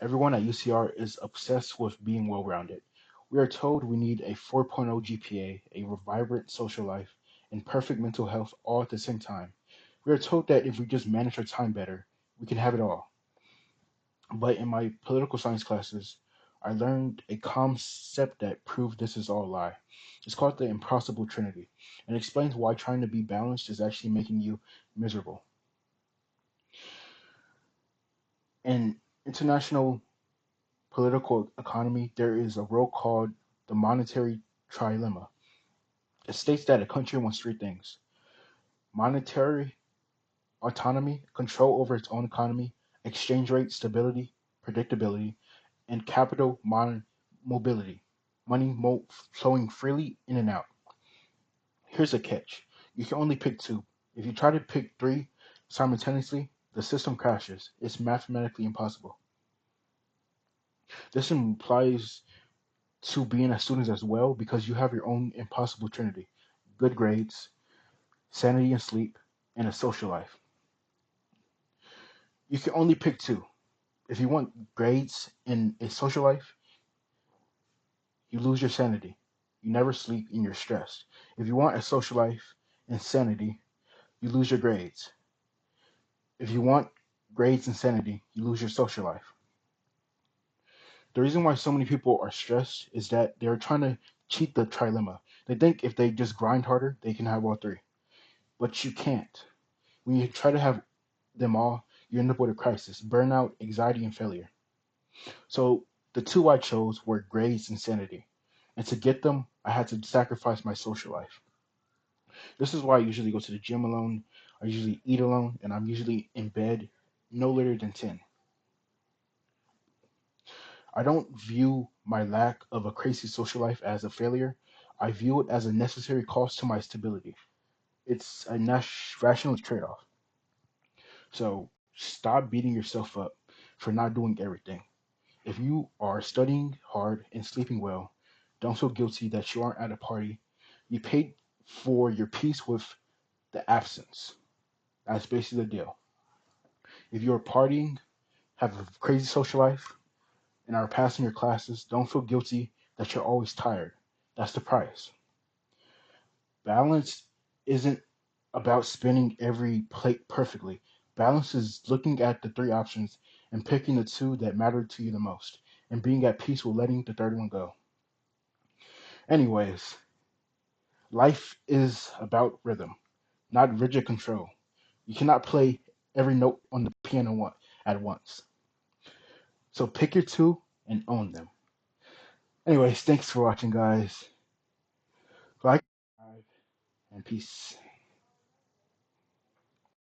Everyone at UCR is obsessed with being well rounded. We are told we need a 4.0 GPA, a vibrant social life, and perfect mental health all at the same time. We are told that if we just manage our time better, we can have it all. But in my political science classes, I learned a concept that proved this is all a lie. It's called the impossible trinity, and explains why trying to be balanced is actually making you miserable. In international political economy, there is a role called the Monetary Trilemma. It states that a country wants three things: monetary autonomy, control over its own economy, exchange rate stability, predictability, and capital mobility, money flowing freely in and out. Here's a catch: you can only pick two. If you try to pick three simultaneously, the system crashes. It's mathematically impossible. This implies to being a student as well because you have your own impossible trinity: good grades, sanity and sleep, and a social life. You can only pick two. If you want grades and a social life, you lose your sanity. You never sleep and you're stressed. If you want a social life and sanity, you lose your grades. If you want grades and sanity, you lose your social life. The reason why so many people are stressed is that they're trying to cheat the trilemma. They think if they just grind harder, they can have all three. But you can't. When you try to have them all, you end up with a crisis: burnout, anxiety, and failure. So the two I chose were grades and sanity. And to get them, I had to sacrifice my social life. This is why I usually go to the gym alone, I usually eat alone, and I'm usually in bed no later than 10. I don't view my lack of a crazy social life as a failure. I view it as a necessary cost to my stability. It's a rational trade off. So stop beating yourself up for not doing everything. If you are studying hard and sleeping well, don't feel guilty that you aren't at a party. You paid for your peace with the absence. That's basically the deal. If you're partying, have a crazy social life, and are passing your classes, don't feel guilty that you're always tired. That's the price. Balance isn't about spinning every plate perfectly. Balance is looking at the three options and picking the two that matter to you the most, and being at peace with letting the third one go. Anyways, life is about rhythm, not rigid control. You cannot play every note on the piano at once. So pick your two and own them. Anyways, thanks for watching, guys. Like, and peace.